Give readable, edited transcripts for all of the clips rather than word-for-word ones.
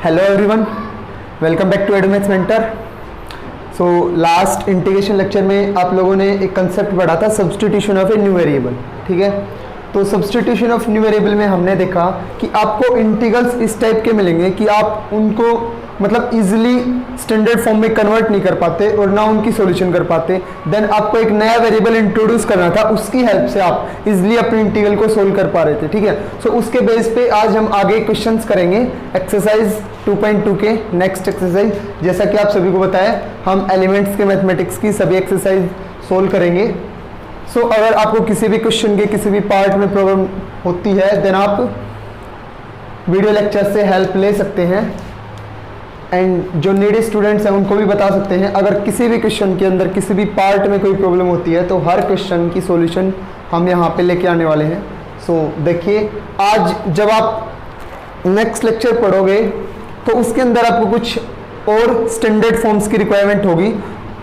Hello everyone, welcome back to Edumaths Mentor. So last integration lecture में आप लोगों ने एक कंसेप्ट पढ़ा था, substitution of a new variable. ठीक है, तो सब्स्टिट्यूशन ऑफ न्यू वेरिएबल में हमने देखा कि आपको इंटीग्रल्स इस टाइप के मिलेंगे कि आप उनको मतलब इजीली स्टैंडर्ड फॉर्म में कन्वर्ट नहीं कर पाते और ना उनकी सॉल्यूशन कर पाते। देन आपको एक नया वेरिएबल इंट्रोड्यूस करना था, उसकी हेल्प से आप इजीली अपने इंटीग्रल को सोल्व कर पा रहे थे। ठीक है, सो उसके बेस पे आज हम आगे क्वेश्चंस करेंगे एक्सरसाइज 2.2 के नेक्स्ट एक्सरसाइज। जैसा कि आप सभी को बताया, हम एलिमेंट्स के मैथमेटिक्स की सभी एक्सरसाइज सोल्व करेंगे। सो अगर आपको किसी भी क्वेश्चन के किसी भी पार्ट में प्रॉब्लम होती है देन आप वीडियो लेक्चर से हेल्प ले सकते हैं एंड जो नीडी स्टूडेंट्स हैं उनको भी बता सकते हैं। अगर किसी भी क्वेश्चन के अंदर किसी भी पार्ट में कोई प्रॉब्लम होती है तो हर क्वेश्चन की सॉल्यूशन हम यहाँ पे लेके आने वाले हैं। सो देखिए, आज जब आप नेक्स्ट लेक्चर पढ़ोगे तो उसके अंदर आपको कुछ और स्टैंडर्ड फॉर्म्स की रिक्वायरमेंट होगी।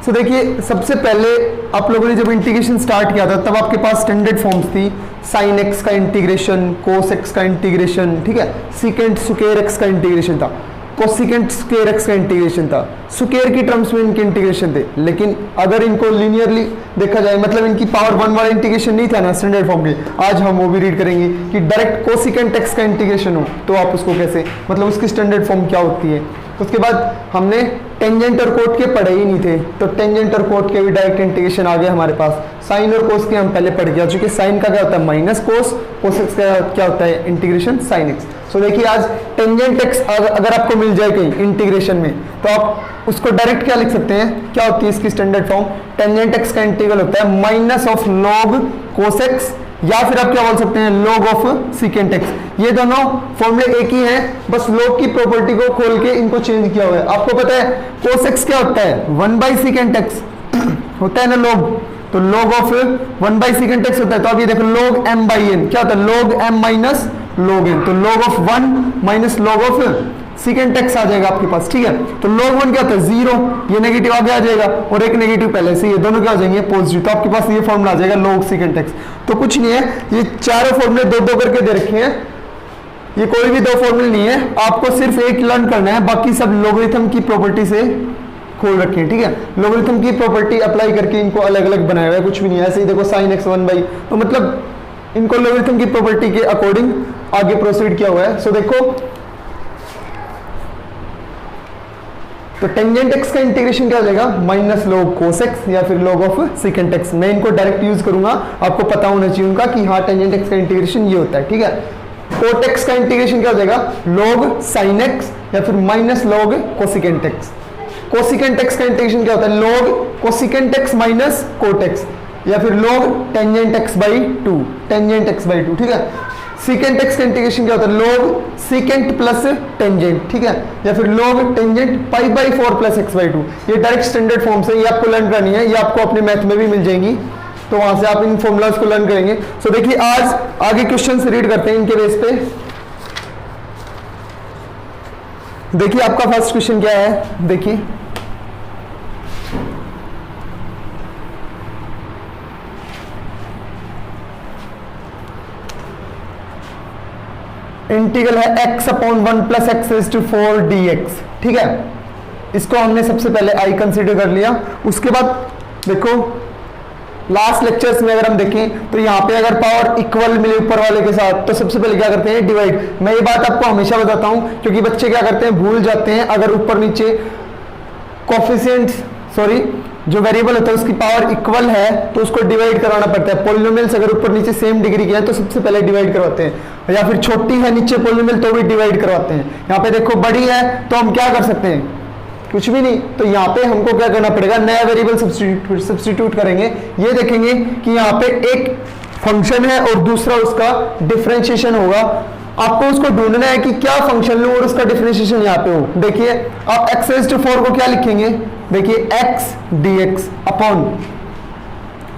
सो देखिए, सबसे पहले आप लोगों ने जब इंटीग्रेशन स्टार्ट किया था तब आपके पास स्टैंडर्ड फॉर्म्स थी, साइन एक्स का इंटीग्रेशन, कोस एक्स का इंटीग्रेशन, ठीक है, सीकेंट स्क्वायर एक्स का इंटीग्रेशन था, कोसिकेंट स्क्वायर एक्स का इंटीग्रेशन था, स्क्वायर की टर्म्स में इनके इंटीग्रेशन थे। लेकिन अगर इनको लीनियरली देखा जाए, मतलब इनकी पावर 1 वाला इंटीग्रेशन नहीं था ना स्टैंडर्ड फॉर्म के, आज हम वो भी रीड करेंगे कि डायरेक्ट कोसिकेंट एक्स का इंटीग्रेशन हो तो आप उसको कैसे, मतलब उसकी स्टैंडर्ड फॉर्म क्या होती है। उसके बाद हमने टेंजेंट और कोट के पढ़े ही नहीं थे, तो टेंजेंट और कोट के भी डायरेक्ट इंटीग्रेशन आ गया हमारे पास। साइन और कोस के हम पहले पढ़ गया, चूंकि साइन का क्या होता है माइनस कोस, कोस एक्स का क्या होता है इंटीग्रेशन साइन एक्स। सो देखिए, आज टेंजेंट एक्स अगर आपको मिल जाए कहीं इंटीग्रेशन में तो आप उसको डायरेक्ट क्या लिख सकते हैं, क्या होती है इसकी स्टैंडर्ड फॉर्म, टेंजेंट एक्स का इंटीग्रल होता है minus of log cos x, या फिर आप क्या बोल सकते हैं log ऑफ सीकेंट एक्स। ये दोनों फॉर्मूले एक ही हैं, बस log की प्रॉपर्टी को खोल के इनको चेंज किया हुआ है। आपको पता है cos x क्या होता है, 1/secant x होता है ना log, तो log ऑफ 1/secant x होता है। तो आप ये देखो log m/n क्या होता है, log m minus log n, तो log of 1 minus log of secant x आ जाएगा आपके पास। ठीक है, तो log 1 क्या होता है 0, ये नेगेटिव आगे आ जाएगा और एक नेगेटिव पहले से, ये दोनों क्या हो जाएंगे पॉजिटिव, तो आपके पास ये फॉर्मूला आ जाएगा log सीकेंट एक्स। तो कुछ नहीं है, ये चारों फॉर्मूले दो दो करके दे रखे हैं, ये कोई भी दो फॉर्मूले नहीं है, आपको सिर्फ एक लर्न करना है, बाकी सब लोगरिथम की प्रॉपर्टी से खोल रखे हैं। ठीक है, लोगरिथम की प्रॉपर्टी अप्लाई करके इनको अलग अलग बनाया हुआ है, कुछ भी नहीं है। ऐसे ही देखो साइन एक्स 1/, तो मतलब इनको लोगरिथम की प्रॉपर्टी के अकॉर्डिंग आगे प्रोसीड किया हुआ है। सो देखो, तो टेंजेंट एक्स का इंटीग्रेशन क्या हो जाएगा माइनस log कोस एक्स या फिर log ऑफ सीकेंट एक्स। मैं इनको डायरेक्ट यूज करूंगा, आपको पता होना चाहिए उनका कि हाँ टेंजेंट एक्स का इंटीग्रेशन ये होता है। ठीक है, कोट एक्स का इंटीग्रेशन क्या हो जाएगा log साइन एक्स या फिर minus log cosecant x. Cosecant x का इंटीग्रेशन क्या होता है log cosecant x minus cot x या फिर log tangent x by 2, tangent x by 2। ठीक है, सीकेंट एक्स का इंटीग्रेशन क्या होता है log सीकेंट प्लस टेंजेंट, ठीक है, या फिर log टेंजेंट π/4 प्लस x/2। ये डायरेक्ट स्टैंडर्ड फॉर्म से, ये आपको लर्न करनी है, ये आपको अपने मैथ में भी मिल जाएंगी, तो वहां से आप इन फॉर्मूलाज को लर्न करेंगे। सो देखिए, आज आगे क्वेश्चन रीड करते हैं इनके बेस पे। देखिए आपका फर्स्ट क्वेश्चन क्या है, देखिए इंटीग्रल है x/1 प्लस x⁴ dx। ठीक है, इसको हमने सबसे पहले i कंसीडर कर लिया। उसके बाद देखो लास्ट लेक्चर्स में अगर हम देखें तो यहाँ पे अगर पावर इक्वल मिले ऊपर वाले के साथ तो सबसे पहले क्या करते हैं डिवाइड। मैं ये बात आपको हमेशा बताता हूँ क्योंकि बच्चे क्या करते हैं भूल जाते हैं, अगर ऊपर नीचे कोफिशिएंट्स जो वेरिएबल होता है उसकी पावर इक्वल है तो उसको डिवाइड कराना पड़ता है। पॉलिनोमियल्स अगर ऊपर नीचे सेम डिग्री के हैं तो सबसे पहले डिवाइड करवाते हैं, या फिर छोटी है नीचे पॉलिनोमियल तो भी डिवाइड करवाते हैं। यहाँ पे देखो बड़ी है तो हम क्या कर सकते हैं, कुछ भी नहीं, तो यहाँ पे हमको क्या करना पड़ेगा, नया वेरिएबल सब्स्टिट्यूट करेंगे। ये देखेंगे कि यहाँ पे एक फंक्शन है और दूसरा उसका डिफरेंशिएशन होगा, आपको उसको ढूंढना है कि क्या फंक्शन लूं और उसका डिफरेंशिएशन यहाँ पे हो। देखिए आप x⁴ को क्या लिखेंगे, देखिए x dx upon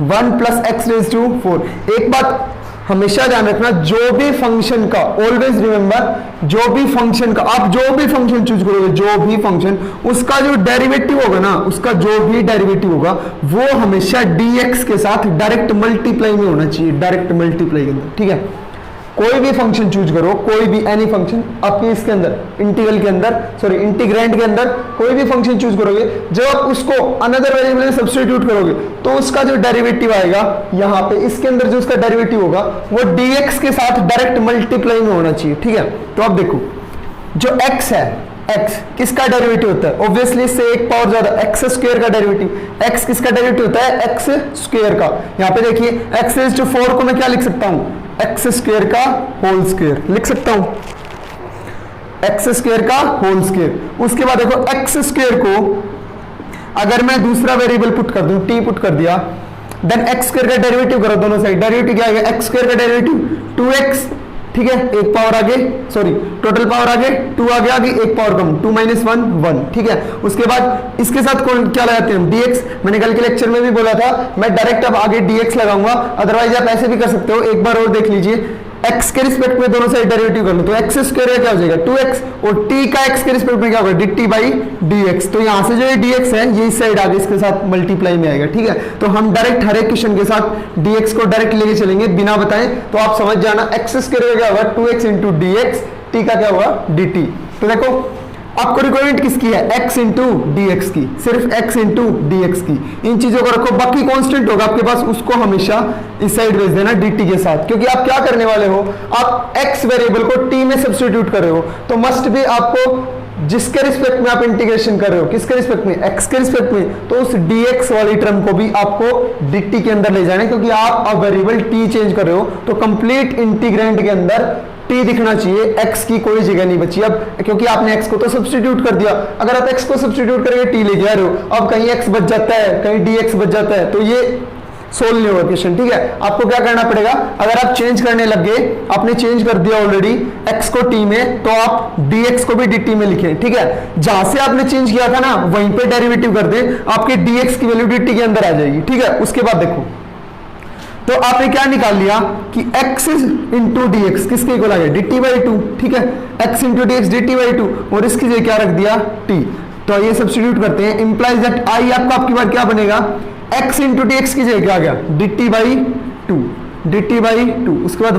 1 plus x⁴। एक बात हमेशा ध्यान रखना, जो भी फंक्शन का, ऑलवेज रिमेंबर, जो भी फंक्शन का आप जो भी फंक्शन चूज करोगे, जो भी फंक्शन, उसका जो डेरिवेटिव होगा ना, उसका जो भी डेरिवेटिव होगा वो हमेशा dx के साथ डायरेक्ट मल्टीप्लाई में होना चाहिए, डायरेक्ट मल्टीप्लाई के अंदर। ठीक है, कोई भी फंक्शन चूज करो, कोई भी एनी फंक्शन आपके इसके अंदर इंटीग्रल के अंदर, सॉरी इंटीग्रेंड के अंदर कोई भी फंक्शन चूज करोगे, जब आप उसको अनदर वेरिएबल में सब्स्टिट्यूट करोगे तो उसका जो डेरिवेटिव आएगा यहाँ पे इसके अंदर जो उसका डेरिवेटिव होगा वो dx के साथ डायरेक्ट मल्टीप्लाई में होना चाहिए, ठीक है। तो आप देखो जो x है, x किसका डेरिवेटिव होता है, ऑब्वियसली इससे एक पावर ज्यादा x स्क्वायर का डेरिवेटिव, x किसका डेरिवेटिव होता है, x स्क्वायर का। यहाँ पे देखिए x रेज़ टू 4 को मैं क्या लिख सकता हूँ, x स्क्वायर का होल स्क्वायर लिख सकता हूँ, x स्क्वायर का होल स्क्वायर। उसके बाद देखो x स्क्वायर को अगर मैं दूसरा वेरिएबल पुट कर दूं, t पुट कर दिया, देन x स्क्वायर का डेरिवेटिव करो दोनों साइड, डेरिवेटिव क्या आएगा, x स्क्वायर का डेरिवेटिव 2x, ठीक है, एक पावर आगे, सॉरी टोटल पावर आगे 2 आगे आगे एक पावर कम, 2 - 1 1, ठीक है। उसके बाद इसके साथ कौन क्या लगाते हैं हम, dx। मैंने कल के लेक्चर में भी बोला था मैं डायरेक्ट अब आगे dx लगाऊंगा, अदरवाइज आप ऐसे भी कर सकते हो, एक बार और देख लीजिए, x के रिस्पेक्ट में दोनों साइड डेरिवेटिव कर लो तो x स्क्वायर क्या हो जाएगा 2x, और t का x के रिस्पेक्ट में क्या होगा dt/dx। तो यहां से जो ये dx है ये इस साइड आगे इसके साथ मल्टीप्लाई में आएगा, ठीक है। तो हम डायरेक्ट हर एक क्वेश्चन के साथ dx को डायरेक्ट लेके चलेंगे बिना बताएं, तो आप समझ जाना x स्क्वायर क्या होगा 2x × dx, t का क्या होगा dt। तो देखो आपको रिक्वायरमेंट किसकी है, x × dx की, सिर्फ x × dx की। इन चीजों को रखो, बाकी कांस्टेंट होगा आपके पास उसको हमेशा इस साइड भेज देना dt के साथ, क्योंकि आप क्या करने वाले हो, आप x वेरिएबल को t में सब्स्टिट्यूट कर रहे हो, तो मस्ट भी आपको जिसके रिस्पेक्ट में आप इंटीग्रेशन कर रहे हो, किसके रिस्पेक्ट में, x के रिस्पेक्ट में, तो उस dx वाली टर्म को भी आपको dt के अंदर ले जाना है, क्योंकि आप अब वेरिएबल t चेंज कर रहे हो तो कंप्लीट इंटीग्रेंड के अंदर t दिखना चाहिए, x की कोई जगह नहीं बची अब, क्योंकि आपने x को तो सब्स्टिट्यूट कर दिया। अगर आप x को सब्स्टिट्यूट करके t ले जा रहे हो, अब कहीं x बच जाता है, कहीं dx बच जाता है, तो ये सोल्व नहीं होगा क्वेश्चन, ठीक है। आपको क्या करना पड़ेगा, अगर आप चेंज करने लग गए, आपने चेंज कर दिया ऑलरेडी x को t में, तो आप dx को भी dt में लिखें, ठीक है। जहां से आपने चेंज किया था ना वहीं पे डेरिवेटिव कर दें, आपके dx की वैल्यू dt के अंदर आ जाएगी, ठीक है। उसके बाद देखो तो आपने क्या निकाल लिया कि x × dx किसके इक्वल आ गया dt/2, ठीक है, x × dx dt/2, और इसकी जगह क्या रख दिया t। तो ये सब्स्टिट्यूट करते हैं, इंप्लाइज दैट i आपका आपकी बार क्या बनेगा, x × dx की जगह क्या आ गया dt/2, उसके बाद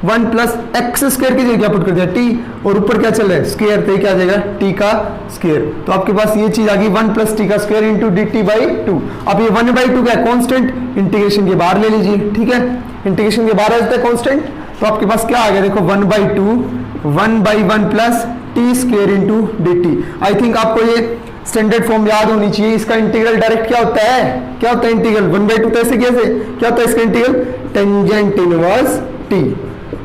1 प्लस x स्क्वायर की जगह क्या पुट कर दिया t, और ऊपर क्या चल रहा है स्क्वायर, तो क्या आ जाएगा t का स्क्वायर। तो आपके पास ये चीज आ गई 1 + t का स्क्वायर × dt/2। अब ये 1/2 क्या है कांस्टेंट, इंटीग्रेशन के बाहर ले लीजिए, ठीक है, इंटीग्रेशन के बाहर आ जाता है कांस्टेंट, तो आपके पास क्या आ गया देखो 1/2 1/1 + t square × dt। I think आपको ये स्टैंडर्ड फॉर्म याद होनी चाहिए। इसका इंटीग्रल डायरेक्ट क्या होता है, क्या होता है इंटीग्रल 1/2, तो ऐसे कैसे क्या होता है इसका integral, tangent inverse t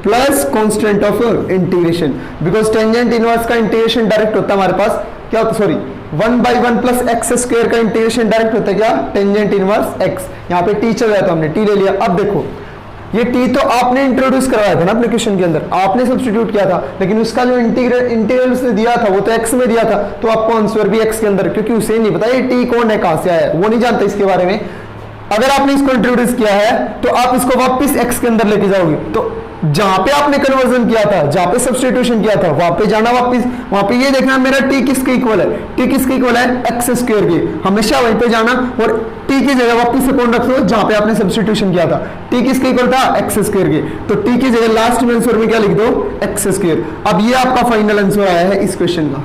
plus constant of integration, because tangent inverse का इंटीग्रेशन डायरेक्ट होता है हमारे पास क्या होता है, सॉरी 1/1 + x स्क्वायर का इंटीग्रेशन डायरेक्ट होता है क्या, टेंजेंट इनवर्स x। यहाँ पे t चल रहा था, हमने t ले लिया। अब देखो ये t तो आपने इंट्रोड्यूस करवाया था ना अपने क्वेश्चन के अंदर, आपने सब्स्टिट्यूट किया था, लेकिन उसका जो इंटीग्रल उसने दिया था वो तो x में दिया था, तो आपको आंसर भी x के अंदर, क्योंकि उसे नहीं पता ये t कौन है, कहां से आया है, वो नहीं जानता इसके बारे में। अगर आपने इसको इंट्रोड्यूस किया है तो आप इसको वापस x के अंदर लेके जाओगे, तो जहां पे आपने कन्वर्जन किया था, जहां पे सब्स्टिट्यूशन किया था, वहां पे जाना वापस, वहां पे ये देखना मेरा t किसके इक्वल है, t किसके इक्वल है x स्क्वायर के, हमेशा वहीं पे जाना, और t की जगह वापस से कौन रख दो जहां पे आपने सब्स्टिट्यूशन किया था, t किसके इक्वल था x स्क्वायर के, तो t की जगह लास्ट में आंसर में क्या लिख दो x स्क्वायर। अब ये आपका फाइनल आंसर आया है इस क्वेश्चन का।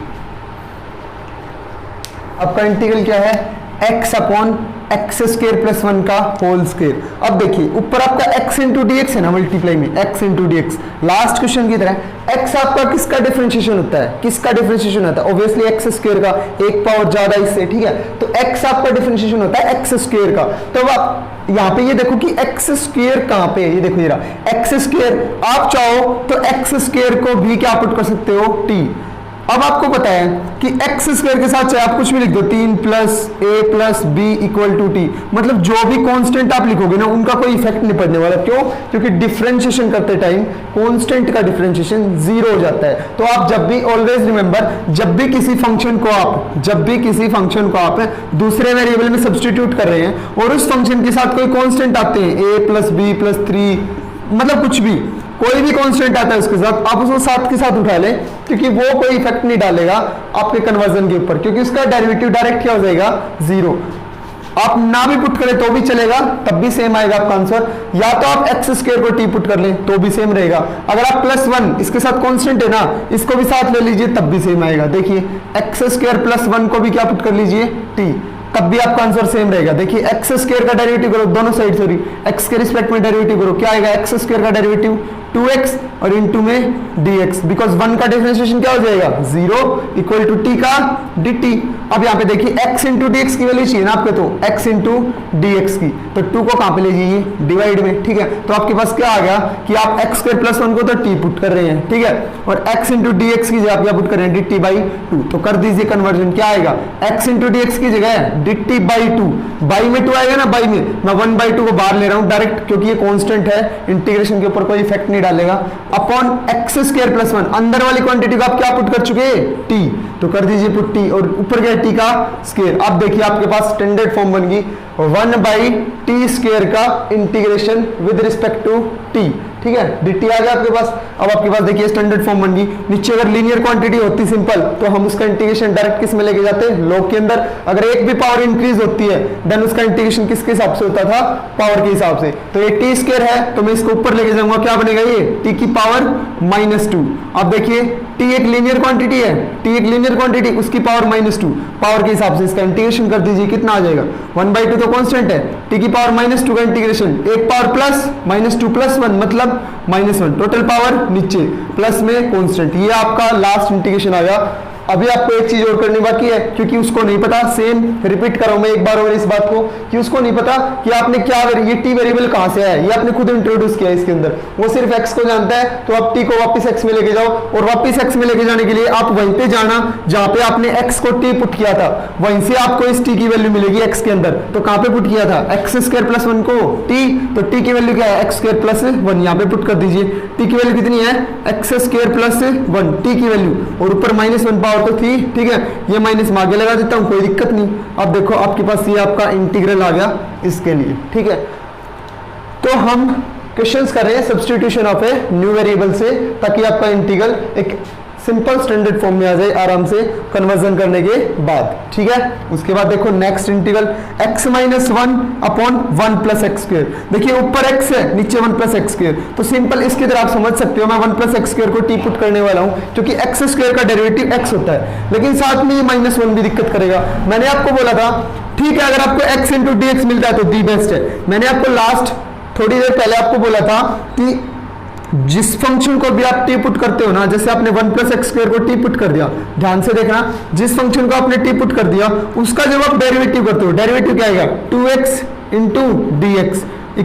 आपका इंटीग्रल क्या है x/x स्क्वायर + 1 का होल स्क्वायर। अब देखिए ऊपर आपका x × dx है ना, मल्टीप्लाई में x × dx, लास्ट क्वेश्चन की तरह x आपका किसका डिफरेंशिएशन होता है, किसका डिफरेंशिएशन होता है, ऑब्वियसली x स्क्वायर का, एक पावर ज्यादा इससे, ठीक है। तो x आपका डिफरेंशिएशन होता है x स्क्वायर का। तो आप यहाँ पे ये देखो कि x स्क्वायर कहाँ पे है, ये देखो ये रहा x स्क्वायर, आप चाहो तो x स्क्वायर को भी क्या पुट कर सकते हो t। अब आपको पता है कि x स्क्वायर के साथ चाहे आप कुछ भी लिख दो, 3 + a + b = t, मतलब जो भी कांस्टेंट आप लिखोगे ना उनका कोई इफेक्ट नहीं पड़ने वाला। क्यों, क्योंकि डिफरेंशिएशन करते टाइम कांस्टेंट का डिफरेंशिएशन 0 हो जाता है। तो आप जब भी ऑलवेज रिमेंबर, जब भी किसी फंक्शन को आप दूसरे वेरिएबल में सब्स्टिट्यूट कर रहे हैं और उस फंक्शन के साथ कोई कांस्टेंट आते हैं a + b + 3, मतलब कुछ भी कोई भी कांस्टेंट आता है उसके साथ, आप उसको साथ के साथ उठा लें, क्योंकि वो कोई इफेक्ट नहीं डालेगा आपके कन्वर्जन के ऊपर, क्योंकि उसका डेरिवेटिव डायरेक्ट क्या हो जाएगा 0। आप ना भी पुट करें तो भी चलेगा, तब भी सेम आएगा आपका आंसर। या तो आप एक्स स्क्वायर को टी पुट कर लें तो भी सेम रहेगा। अगर आप +1 इसके साथ कांस्टेंट है ना, इसको भी साथ ले लीजिए तब भी सेम आएगा। देखिए एक्स स्क्वायर +1 को भी क्या पुट कर लीजिए टी, तब भी आपका आंसर सेम रहेगा। देखिए एक्स स्क्वायर का डेरिवेटिव करो दोनों साइड, सॉरी एक्स के रिस्पेक्ट में डेरिवेटिव करो, क्या आएगा एक्स स्क्वायर का डेरिवेटिव 2x और इनटू में dx, बिकॉज 1 का डिफरेंशिएशन क्या हो जाएगा 0 इक्वल टू t का dt। अब यहाँ पे देखिए x इंटू डी की वैल्यू चाहिए ना आपको, तो x इंटू dx की, तो 2 को कहाँ पे ले जाइए डिवाइड में, ठीक है। तो आपके पास क्या आ गया कि आप x स्क्वायर +1 को तो t पुट कर रहे हैं, ठीक है, और x इंटू डी की जगह आप क्या पुट कर रहे हैं dt/2, तो कर दीजिए कन्वर्जन, क्या आएगा x इंटू डी की जगह dt/2, बाई में 2 आएगा ना, बाई में मैं 1/2 को बाहर ले रहा हूँ डायरेक्ट, क्योंकि ये कांस्टेंट है, इंटीग्रेशन के ऊपर कोई इफेक्ट नहीं डालेगा, अपॉन एक्स स्क्वायर +1, अंदर वाली क्वांटिटी को आप क्या पुट कर चुके हैं टी, तो कर दीजिए पुट टी, और ऊपर गया टी का स्क्वायर। अब देखिए आपके पास स्टैंडर्ड फॉर्म बन गई 1/t² का integration with respect to T, ठीक है, dt आ गया आपके पास। अब आपके पास देखिए स्टैंडर्ड फॉर्म बन गई। नीचे अगर लीनियर क्वांटिटी होती सिंपल, तो हम उसका इंटीग्रेशन डायरेक्ट किस में लेके जाते हैं लॉग के अंदर। अगर एक भी पावर इंक्रीज होती है देन उसका इंटीग्रेशन किसके हिसाब से होता था पावर के हिसाब से। तो ये t² है तो मैं इसको ऊपर लेके जाऊंगा, क्या बनेगा ये t की पावर -2। अब देखिए t एक लीनियर क्वांटिटी है, t एक लीनियर क्वांटिटी, उसकी पावर -2, पावर के हिसाब से इसका इंटीग्रेशन कर दीजिए, कितना आ जाएगा 1/2 तो कांस्टेंट है, t की पावर -2 का इंटीग्रेशन, एक पावर प्लस -2 + 1 मतलब -1, टोटल पावर नीचे प्लस में कांस्टेंट। ये आपका लास्ट इंटीग्रेशन आ गया। अभी आपको एक चीज और करनी बाकी है, क्योंकि उसको नहीं पता, सेम रिपीट करो मैं एक बार और इस बात को, कि उसको नहीं पता कि आपने क्या ये टी वेरिएबल कहां से आया है, ये आपने खुद इंट्रोड्यूस किया है इसके अंदर, वो सिर्फ x को जानता है, तो आप t को वापस x में लेके जाओ, और वापस x में लेके जाने के लिए आप वहीं पे जाना जहां पे आपने x को t पुट किया था, वहीं से आपको इस t की वैल्यू मिलेगी x के अंदर। तो कहां पे पुट किया था x² + 1 को t, तो t की वैल्यू क्या है x² + 1, यहाँ पे पुट कर दीजिए। t की वैल्यू कितनी है x² + 1 t की वैल्यू, और ऊपर -1 पावर तो थी, ठीक है, ये माइनस में आगे लगा देता हूं, कोई दिक्कत नहीं। अब देखो आपके पास ये आपका इंटीग्रल आ गया इसके लिए, ठीक है। तो हम क्वेश्चंस कर रहे हैं substitution of a new variable से, ताकि आपका इंटीग्रल एक सिंपल स्टैंडर्ड फॉर्म में आ जाए आराम से कन्वर्जन करने के बाद, ठीक है। उसके बाद देखो नेक्स्ट इंटीग्रल x - 1/1 + x²। देखिए ऊपर x है नीचे 1 + x², तो सिंपल इसकी तरह आप समझ सकते हो, मैं 1 + x² को t पुट करने वाला हूं, क्योंकि x² का डेरिवेटिव x होता है, लेकिन साथ में ये -1 भी दिक्कत करेगा। मैंने आपको बोला था, ठीक है, अगर आपको x × dx मिलता है तो दी बेस्ट है। मैंने आपको लास्ट थोड़ी देर पहले आपको बोला था कि जिस फंक्शन को भी आप टी पुट करते हो ना, जैसे आपने 1 + x² को टी पुट कर दिया, ध्यान से देखना, जिस फंक्शन को आपने टी पुट कर दिया उसका जब आप डेरिवेटिव करते हो, डेरिवेटिव क्या आएगा 2x × dx =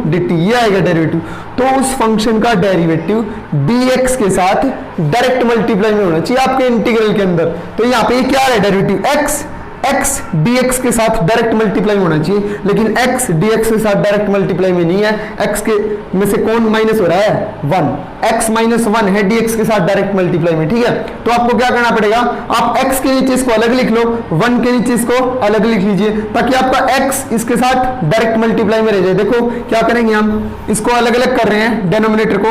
dt, ये आएगा डेरिवेटिव। तो उस फंक्शन का डेरिवेटिव dx के साथ डायरेक्ट मल्टीप्लाई में होना चाहिए आपके इंटीग्रल के अंदर। तो यहाँ पे क्या है डेरिवेटिव x dx के साथ डायरेक्ट मल्टीप्लाई होना चाहिए, लेकिन x dx के साथ डायरेक्ट मल्टीप्लाई में नहीं है, x के में से कौन माइनस हो रहा है 1, x - 1 है dx के साथ डायरेक्ट मल्टीप्लाई में, ठीक है। तो आपको क्या करना पड़ेगा, आप x के नीचे इसको अलग लिख लो, 1 के नीचे इसको अलग लिख लीजिए, ताकि आपका x इसके साथ डायरेक्ट मल्टीप्लाई में रह जाए। देखो क्या करेंगे, हम इसको अलग अलग कर रहे हैं, डिनोमिनेटर को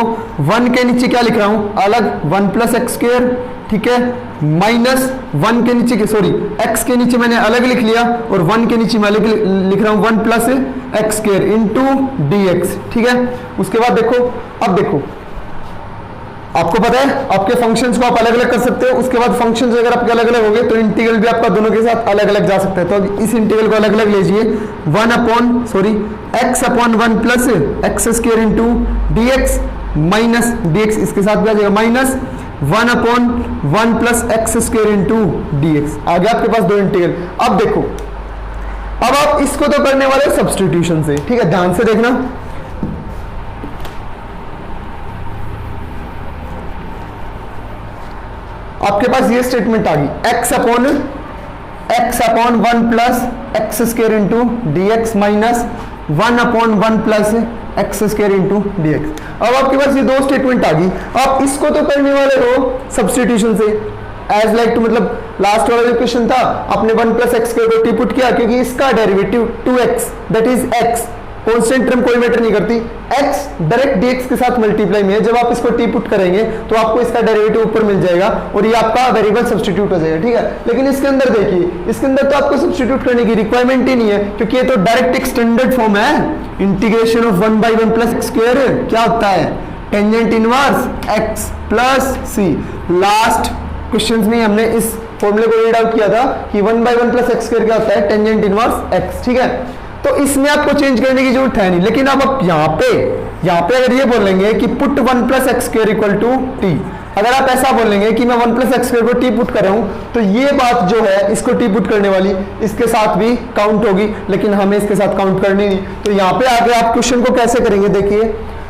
1 के नीचे क्या लिख रहा हूं अलग 1 + x², ठीक है, -1 के नीचे सॉरी x के नीचे मैंने अलग लिख लिया, और 1 के नीचे मैं अलग लिख रहा हूं 1 + x² × dx, ठीक है। उसके बाद देखो, अब देखो आपको पता है आपके फंक्शंस को आप अलग अलग कर सकते हो, उसके बाद फंक्शंस अगर आपके अलग अलग हो गए तो इंटीग्रल भी आपका दोनों के साथ अलग अलग जा सकता है। तो इस इंटीग्रल को अलग अलग लीजिए, x/1 + x² × dx -dx, इसके साथ भी आ जाएगा -1/1 + x² × dx। आ गया आपके पास दो इंटीग्रल। अब देखो, अब आप इसको तो करने वाले सब्स्टिट्यूशन से, ठीक है, ध्यान से देखना। आपके पास ये स्टेटमेंट आ गई x/1 + x² × dx -1/1 + x² × dx। अब आपके पास ये दो स्टेटमेंट आ गई, आप इसको तो करने वाले हो सब्स्टिट्यूशन से, एज लाइक टू, मतलब लास्ट वाला जो क्वेश्चन था आपने 1 + x² को टी पुट किया, क्योंकि इसका derivative 2x that is x constant term कोई मैटर नहीं करती, x डायरेक्ट dx के साथ मल्टीप्लाई में है, जब आप इसको t पुट करेंगे तो आपको इसका डेरिवेटिव ऊपर मिल जाएगा और ये आपका वेरिएबल सब्स्टिट्यूट हो जाएगा, ठीक है। लेकिन इसके अंदर देखिए, इसके अंदर तो आपको सब्स्टिट्यूट करने की रिक्वायरमेंट ही नहीं है, क्योंकि ये तो डायरेक्ट एक्सटेंडेड फॉर्म है। Integration of 1/1 plus X square क्या होता है, tangent inverse x plus c। Last questions में हमने इस फॉर्मूले को रीड आउट किया था कि 1/1 प्लस एक्स स्क्वायर क्या होता है, टेंजेंट इनवर्स x, ठीक है। तो इसमें आपको चेंज करने की जरूरत है नहीं, लेकिन अब आप यहाँ पे अगर ये बोलेंगे कि put 1 plus X square equal to T, अगर आप ऐसा बोलेंगे कि मैं 1 प्लस एक्स स्क्वायर को टी पुट कर रहा हूं, तो ये बात जो है इसको टी पुट करने वाली इसके साथ भी काउंट होगी, लेकिन हमें इसके साथ काउंट करनी नहीं। तो यहाँ पे आगे आप क्वेश्चन को कैसे करेंगे, देखिए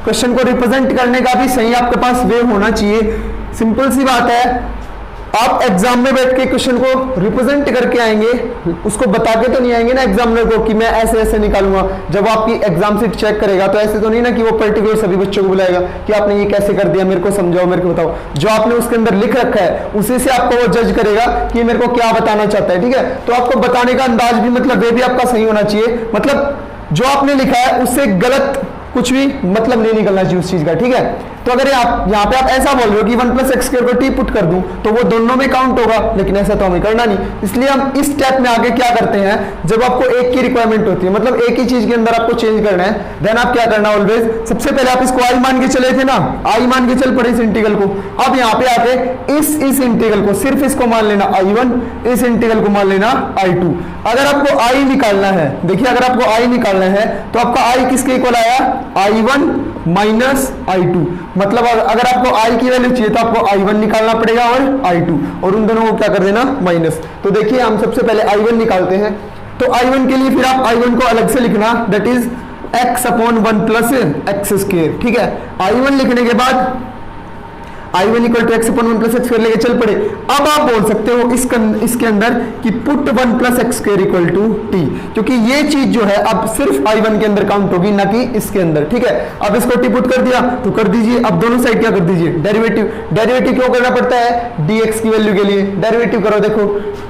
क्वेश्चन को रिप्रेजेंट करने का भी सही आपके पास वे होना चाहिए। सिंपल सी बात है, आप एग्जाम में बैठ के क्वेश्चन को रिप्रेजेंट करके आएंगे, उसको बता के तो नहीं आएंगे ना एग्जामिनर को कि मैं ऐसे ऐसे निकालूंगा। जब आपकी एग्जाम सीट चेक करेगा तो ऐसे तो नहीं ना कि वो पर्टिकुलर सभी बच्चों को बुलाएगा कि आपने ये कैसे कर दिया, मेरे को समझाओ, मेरे को बताओ। जो आपने उसके अंदर लिख रखा है उसी से आपको वो जज करेगा कि मेरे को क्या बताना चाहता है, ठीक है। तो आपको बताने का अंदाज भी मतलब वे भी आपका सही होना चाहिए, मतलब जो आपने लिखा है उससे गलत कुछ भी मतलब नहीं निकलना चाहिए उस चीज का, ठीक है। तो अगर आप यहाँ पे आप ऐसा बोल रहे हो कि 1 प्लस एक्स स्क्वायर को टी पुट कर दूं तो वो दोनों में काउंट होगा, लेकिन ऐसा तो हमें करना नहीं। इसलिए हम इस स्टेप में आगे क्या करते हैं, जब आपको एक की रिक्वायरमेंट होती है, मतलब एक ही चीज के अंदर आपको चेंज करना है, देन आप क्या करना ऑलवेज, सबसे पहले आप इसको आई मान के चले थे ना, आई मान के चल पड़े इस इंटीग्रल को। अब यहाँ पे आके इस इंटीग्रल को सिर्फ इसको मान लेना I1, इस इंटीग्रल को मान लेना I2। अगर आपको आई निकालना है, देखिए अगर आपको आई निकालना है तो आपका आई किसके इक्वल आया, I1 माइनस I2। मतलब अगर आपको आई की वैल्यू चाहिए तो आपको I1 निकालना पड़ेगा और I2, और उन दोनों को क्या कर देना माइनस। तो देखिए हम सबसे पहले I1 निकालते हैं, तो I1 के लिए फिर आप I1 को अलग से लिखना, that is x upon 1 plus X square, ठीक है। I1 लिखने के बाद I1 equal to X upon 1 plus X square लेके चल पड़े। अब आप बोल सकते हो इसके अंदर कि put 1 plus X square equal to T, क्योंकि ये चीज जो है अब सिर्फ I1 के अंदर काउंट होगी, ना कि इसके अंदर, ठीक है। अब इसको टी पुट कर दिया तो कर दीजिए, अब दोनों साइड क्या कर दीजिए, डेरिवेटिव। डेरिवेटिव क्यों करना पड़ता है, dx की वैल्यू के लिए डेरिवेटिव करो। देखो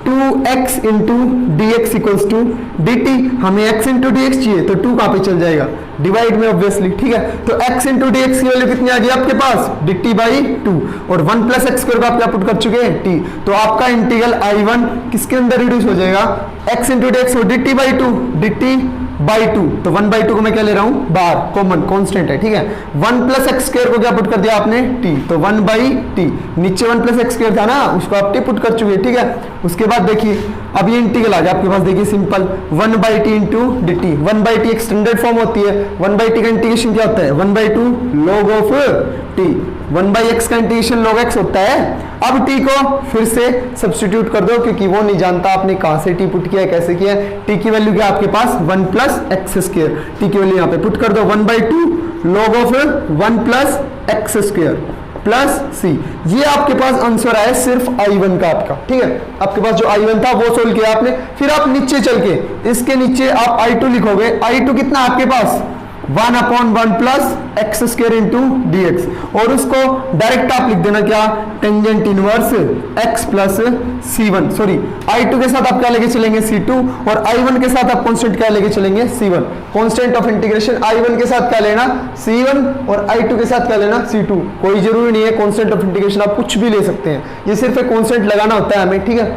2x into D X equals to D T, हमें x इंटू डी एक्स चाहिए तो 2 कहां पे चल जाएगा, डिवाइड में ऑब्वियसली, ठीक है। तो x इंटू डी एक्स की वैल्यू कितनी आ गई आपके पास, डी टी बाई 2, और 1 प्लस एक्स स्क्वायर को आप क्या पुट कर चुके हैं, t। तो आपका इंटीग्रल I1 किसके अंदर रिड्यूस हो जाएगा, x into D x D T by 2, D T by 2। तो 1/2 को मैं क्या ले रहा हूं, बार कॉमन कांस्टेंट है, ठीक है। 1 प्लस एक्स स्क्वायर को क्या पुट कर दिया आपने, t, तो 1/t। नीचे 1 प्लस एक्स स्क्वायर था ना, उसको आप t पुट कर चुके, ठीक है। उसके बाद देखिए अब ये इंटीग्रल आ गया आपके पास, देखिए simple 1/t into D T. 1/t एक स्टैंडर्ड फॉर्म होती है, 1/t का इंटीग्रेशन क्या होता है, 1/2 log ऑफ t। 1/x का इंटीग्रेशन log x होता है। अब t को फिर से सब्स्टिट्यूट कर दो, क्योंकि वो नहीं जानता आपने कहां से t पुट किया है, कैसे किया है। t की वैल्यू क्या आपके पास 1 प्लस एक्स स्क्वायर, t की वैल्यू यहाँ पे पुट कर दो 1/2 log of 1 plus X square plus c। ये आपके पास आंसर आया सिर्फ I1 का आपका, ठीक है। आपके पास जो I1 था वो सोल्व किया आपने। फिर आप नीचे चल के इसके नीचे आप I2 लिखोगे। I2 कितना आपके पास 1/1 plus X square into D x, और उसको डायरेक्ट आप लिख देना क्या, tangent inverse x plus c1। Sorry I2 के साथ आप क्या लेके चलेंगे, c2, और I1 के साथ आप कांस्टेंट क्या लेके चलेंगे, c1। Constant of integration I1 के साथ क्या लेना, c1, और I2 के साथ क्या लेना, c2। कोई जरूरी नहीं है कांस्टेंट ऑफ इंटीग्रेशन आप कुछ भी ले सकते हैं, ये सिर्फ एक कांस्टेंट लगाना होता है हमें, ठीक है।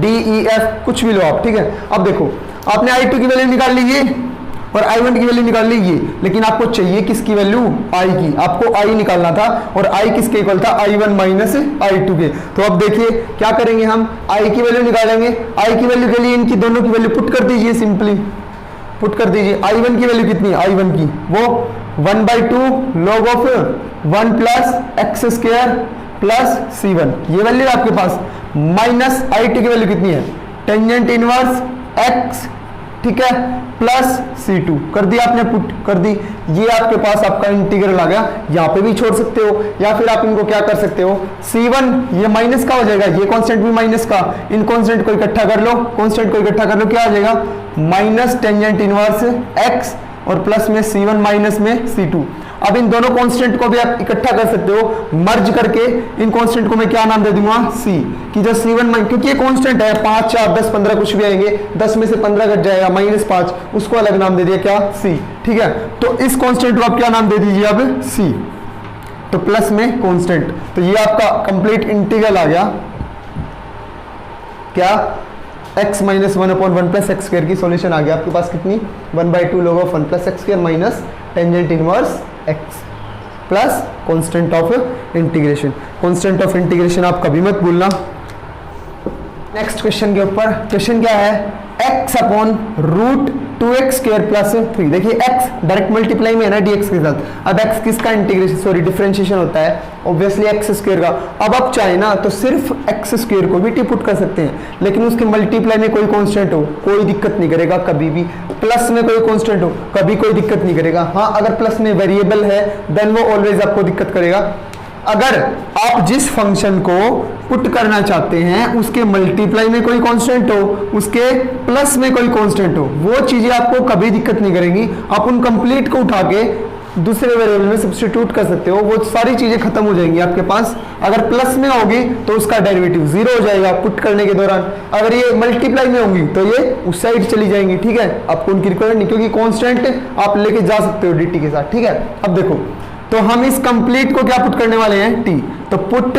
d e f कुछ भी लो आप, ठीक है। अब देखो आपने I2 की वैल्यू निकाल ली ये, और I1 की वैल्यू निकाल ली ये, लेकिन आपको चाहिए किसकी वैल्यू, I की। आपको I निकालना था, और I किसके इक्वल था, I1 माइनस I2 के। तो अब देखिए क्या करेंगे हम, I की वैल्यू निकालेंगे। I की वैल्यू के लिए इनकी दोनों की वैल्यू पुट कर दीजिए, सिंपली पुट कर दीजिए। I1 की वैल्यू कितनी है, I1 की वो 1/2 log of 1 plus X square plus c1, ये वैल्यू आपके पास, माइनस I2 की वैल्यू कितनी है, टेंजेंट इनवर्स x, ठीक है, प्लस c2 कर दिया आपने, पुट कर दी। ये आपके पास आपका इंटीग्रल आ गया। यहाँ पे भी छोड़ सकते हो, या फिर आप इनको क्या कर सकते हो, c1 ये माइनस का हो जाएगा, ये कांस्टेंट भी माइनस का, इन कांस्टेंट को इकट्ठा कर लो, कांस्टेंट को इकट्ठा कर लो, क्या आ जाएगा माइनस टेंजेंट इनवर्स x, और प्लस में c1 माइनस में c2। अब इन दोनों कांस्टेंट को भी आप इकट्ठा कर सकते हो, मर्ज करके इन कांस्टेंट को मैं क्या नाम दे दूंगा, c, कि जो c1 क्योंकि ये कांस्टेंट है, 5 4 10 15 कुछ भी आएंगे, 10 में से 15 घट जाएगा -5, उसको अलग नाम दे दिया क्या, c। ठीक है, तो इस कांस्टेंट को आप क्या नाम दे दीजिए अब, c। तो प्लस में कांस्टेंट, तो ये आपका कंप्लीट इंटीग्रल आ गया क्या, x minus 1/1 plus X square की सॉल्यूशन आ गया आपके पास कितनी, 1/2 log of 1 plus X square minus tangent inverse x plus constant of integration. Constant of integration आप कभी मत भूलना। नेक्स्ट क्वेश्चन के ऊपर, क्वेश्चन क्या है, x upon root 2x square plus 3। देखिए x डायरेक्ट मल्टीप्लाई में है ना dx के साथ, अब x किसका इंटीग्रेशन डिफरेंशिएशन होता है, ऑब्वियसली x स्क्वायर का। अब आप चाहे ना तो सिर्फ x स्क्वायर को भी टी पुट कर सकते हैं, लेकिन उसके मल्टीप्लाई में कोई कांस्टेंट हो कोई दिक्कत नहीं करेगा कभी भी, प्लस में कोई कांस्टेंट हो कभी कोई दिक्कत नहीं करेगा। हाँ, अगर प्लस में वेरिएबल है देन वो ऑलवेज आपको दिक्कत करेगा। अगर आप जिस फंक्शन को पुट करना चाहते हैं उसके मल्टीप्लाई में कोई कांस्टेंट हो, उसके प्लस में कोई कांस्टेंट हो, वो चीजें आपको कभी दिक्कत नहीं करेंगी। आप उन कंप्लीट को उठा के दूसरे वेरिएबल में सब्स्टिट्यूट कर सकते हो, वो सारी चीजें खत्म हो जाएंगी आपके पास। अगर प्लस में होगी तो उसका डेरिवेटिव 0 हो जाएगा पुट करने के दौरान, अगर ये मल्टीप्लाई में होंगी तो ये उस साइड चली जाएंगी। ठीक है, आपको उनकी रिक्वायरमेंट नहीं, क्योंकि कांस्टेंट आप लेके जा सकते हो dt के साथ। ठीक है, अब देखो तो हम इस कंप्लीट को क्या पुट करने वाले हैं, t। तो put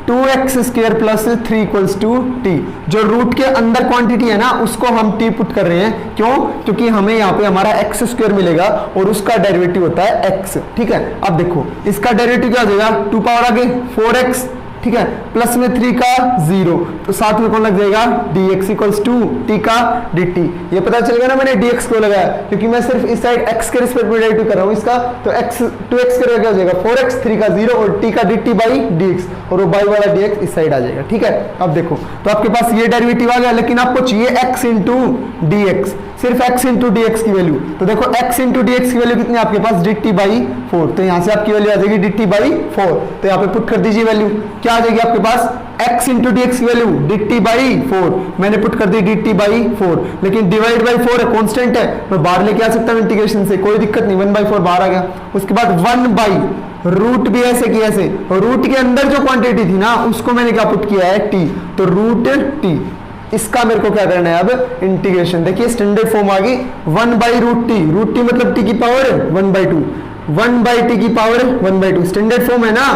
2x square plus 3 equals to t। जो रूट के अंदर क्वांटिटी है ना उसको हम t पुट कर रहे हैं, क्यों, क्योंकि हमें यहाँ पे हमारा x स्क्वायर मिलेगा और उसका डेरिवेटिव होता है x। ठीक है, अब देखो इसका डेरिवेटिव क्या हो जाएगा, 2 पावर आगे 4x, ठीक है, प्लस में 3 का 0, तो साथ में कौन लग जाएगा, dx इक्वल्स टू t का dt। ये पता चल गया ना मैंने dx क्यों लगाया, क्योंकि मैं सिर्फ इस साइड x के रिस्पेक्ट में डेरिवेटिव कर रहा हूँ इसका, तो x 2x करेगा क्या हो जाएगा 4x, 3 का 0 और t का dt बाई dx, और वो बाई वाला dx इस साइड आ जाएगा। ठीक है, अब देखो तो आपके पास ये डेरिवेटिव आ गया, लेकिन आपको चाहिए x इंटू dx, सिर्फ x इंटू dx की वैल्यू। तो देखो x इंटू dx की वैल्यू कितनी आपके पास, dt बाई 4, तो यहाँ से आपकी वैल्यू आ जाएगी dt बाई 4। तो यहाँ पे पुट कर दीजिए वैल्यू, क्या आ जाएगी आपके पास, x इंटू dx की वैल्यू dt बाई 4, मैंने पुट कर दी dt बाई 4, लेकिन डिवाइड बाई 4 है, कांस्टेंट है, मैं बाहर लेके आ सकता हूँ इंटीग्रेशन से, कोई दिक्कत नहीं, 1/4 बाहर आ गया। उसके बाद 1 बाई रूट भी ऐसे की ऐसे, रूट के अंदर जो क्वांटिटी थी ना उसको मैंने क्या पुट किया है, t, तो रूट t, इसका मेरे को क्या करना है अब, इंटीग्रेशन। देखिए स्टैंडर्ड फॉर्म आ गई, 1 बाई रूट टी मतलब t की पावर 1/2, 1 बाई टी की पावर 1/2, स्टैंडर्ड फॉर्म है ना।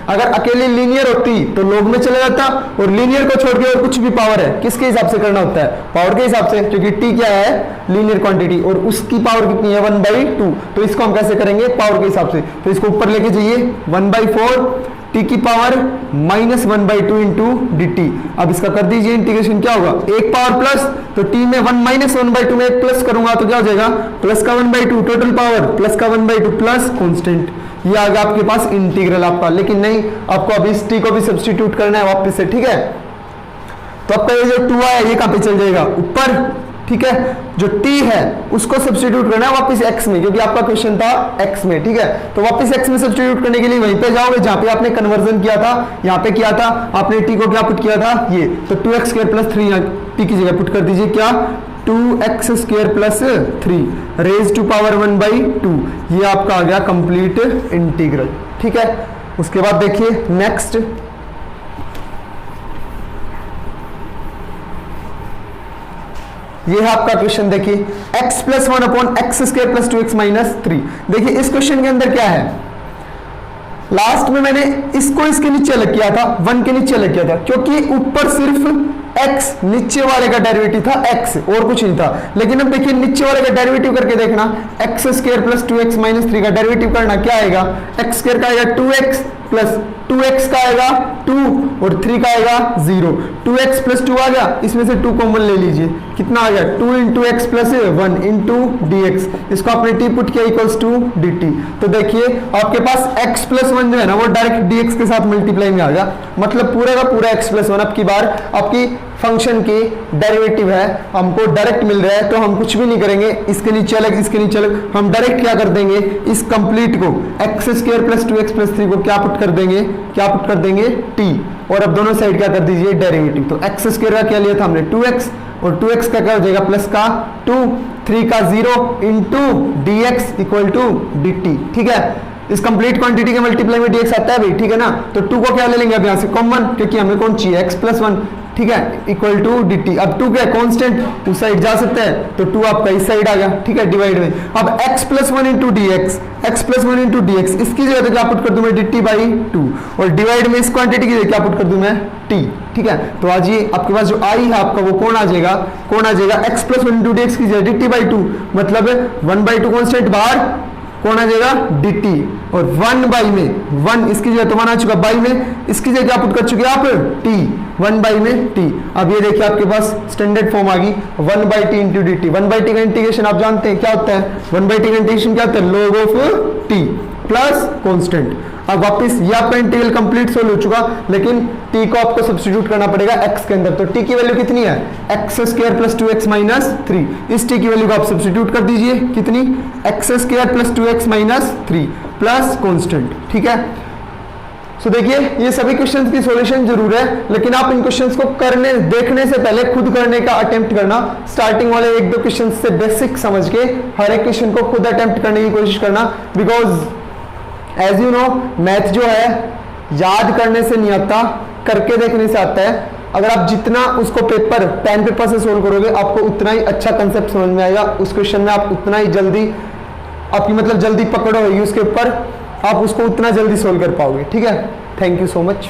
अगर अकेली लीनियर होती तो लोग में चला जाता, और लीनियर को छोड़ के और कुछ भी पावर है किसके हिसाब से करना होता है, पावर के हिसाब से, क्योंकि t क्या है, लीनियर क्वांटिटी, और उसकी पावर कितनी है 1/2, तो इसको हम कैसे करेंगे, पावर के हिसाब से। तो इसको ऊपर लेके जाइए 1/4 t की पावर -1/2 इंटू dt। अब इसका कर दीजिए इंटीग्रेशन, क्या होगा, एक पावर प्लस, तो t में 1 -1/2 में एक प्लस करूंगा तो क्या हो जाएगा, प्लस का 1/2 टोटल पावर प्लस का 1/2 प्लस कांस्टेंट, ये आ गया आपके पास इंटीग्रल आपका। लेकिन नहीं, आपको अभी इस t को भी सब्स्टिट्यूट करना है वापस से। ठीक है, तो आपका ये जो 2 है ये कहां पे चल जाएगा, ऊपर। ठीक है, जो t है उसको सब्स्टिट्यूट करना है वापस x में, क्योंकि आपका क्वेश्चन था x में। ठीक है, तो वापस x में सब्स्टिट्यूट करने के लिए वहीं पे जाओगे जहां पे आपने कन्वर्जन किया था, यहाँ पे किया था आपने t को क्या पुट किया था, ये, तो 2x स्क्वायर प्लस 3 t की जगह पुट कर दीजिए, क्या, 2x square plus 3 raise to power 1/2, ये आपका आ गया कंप्लीट इंटीग्रल। ठीक है, उसके बाद देखिए नेक्स्ट, ये है आपका क्वेश्चन। देखिए x plus 1/x square plus 2x minus 3। देखिए इस क्वेश्चन के अंदर क्या है, लास्ट में मैंने इसको इसके नीचे अलग किया था, 1 के नीचे अलग किया था, क्योंकि ऊपर सिर्फ x, नीचे वाले का डेरिवेटिव था x और कुछ नहीं था। लेकिन अब देखिए नीचे वाले का डेरिवेटिव करके देखना, x square plus 2x minus 3 का डेरिवेटिव करना, क्या आएगा, x स्क्वायर का आएगा 2x प्लस 2x का आएगा 2 और 3 का आएगा 0, 2x प्लस 2 आ गया, इसमें से 2 कॉमन ले लीजिए, कितना आ गया 2 into x plus 1 into D x, इसको आपने t पुट किया इक्वल्स टू dt। तो देखिए आपके पास x प्लस 1 जो है ना वो डायरेक्ट dx के साथ मल्टीप्लाई में आ गया, मतलब पूरा का पूरा x प्लस 1 अब की बार आपकी फंक्शन की डेरिवेटिव है, हमको डायरेक्ट मिल रहा है, तो हम कुछ भी नहीं करेंगे, इसके नीचे अलग इसके नीचे अलग, हम डायरेक्ट क्या कर देंगे, इस कंप्लीट को x square plus 2x plus 3 को क्या पुट कर देंगे, क्या पुट कर देंगे t, और अब दोनों साइड क्या कर दीजिए डेरिवेटिव। तो x स्क्वायर का क्या लिया था हमने 2x, और 2x का क्या हो जाएगा प्लस का 2, 3 का 0 into D x equal to D t. ठीक है, इस कंप्लीट क्वांटिटी के मल्टीप्लाई में dx आता है भाई, ठीक है ना। तो 2 को क्या ले लेंगे अब यहाँ से कॉमन, क्योंकि हमें कौन चाहिए x + 1, ठीक है, इक्वल टू dt। अब 2 क्या कांस्टेंट, उस साइड जा सकता है, तो 2 आपका इस साइड आ गया, ठीक है, डिवाइड में। अब x + 1 × dx, x + 1 × dx, इसकी जगह तो क्या पुट कर दूं मैं dt/2, और डिवाइड में इस क्वांटिटी की जगह क्या पुट कर दूं मैं t, ठीक है। तो आज ये आपके पास जो i है आपका वो कौन आ जाएगा, x + 1 × dx की जगह dt/2, मतलब 1/2 कांस्टेंट बाहर कौन आ जाएगा dt, और 1/1 इसकी जगह तो 1 आ चुका, बाई में इसकी जगह क्या पुट कर चुके आप t, 1/t। अब ये देखिए आपके पास स्टैंडर्ड फॉर्म आ गई 1/t × dt। 1/t का इंटीग्रेशन आप जानते हैं क्या होता है, 1/t का इंटीग्रेशन क्या होता है, log of t plus constant. अब वापस ये आपका इंटीग्रल कंप्लीट सोल्व हो चुका, लेकिन t को आपको सब्स्टिट्यूट करना पड़ेगा x के अंदर। तो t की वैल्यू कितनी है, x² + 2x - 3। इस t की वैल्यू को आप सब्स्टिट्यूट कर दीजिए, कितनी, x² + 2x - 3 प्लस कांस्टेंट, ठीक है। सो देखिए ये सभी क्वेश्चंस की सॉल्यूशन जरूर है, लेकिन आप इन क्वेश्चंस को करने देखने से पहले खुद करने का अटेम्प्ट करना। स्टार्टिंग वाले 1-2 क्वेश्चंस से बेसिक समझ के हर एक क्वेश्चन को खुद अटेम्प्ट करने की कोशिश करना, because as you know math जो है याद करने से नहीं आता, करके देखने से आता है। अगर आप जितना उसको पेन पेपर से सोल्व करोगे आपको उतना ही अच्छा कंसेप्ट समझ में आएगा, उस क्वेश्चन में आप उतना ही जल्दी आपकी मतलब जल्दी पकड़ होगी उसके ऊपर, आप उसको उतना जल्दी सोल्व कर पाओगे, ठीक है। Thank you so much.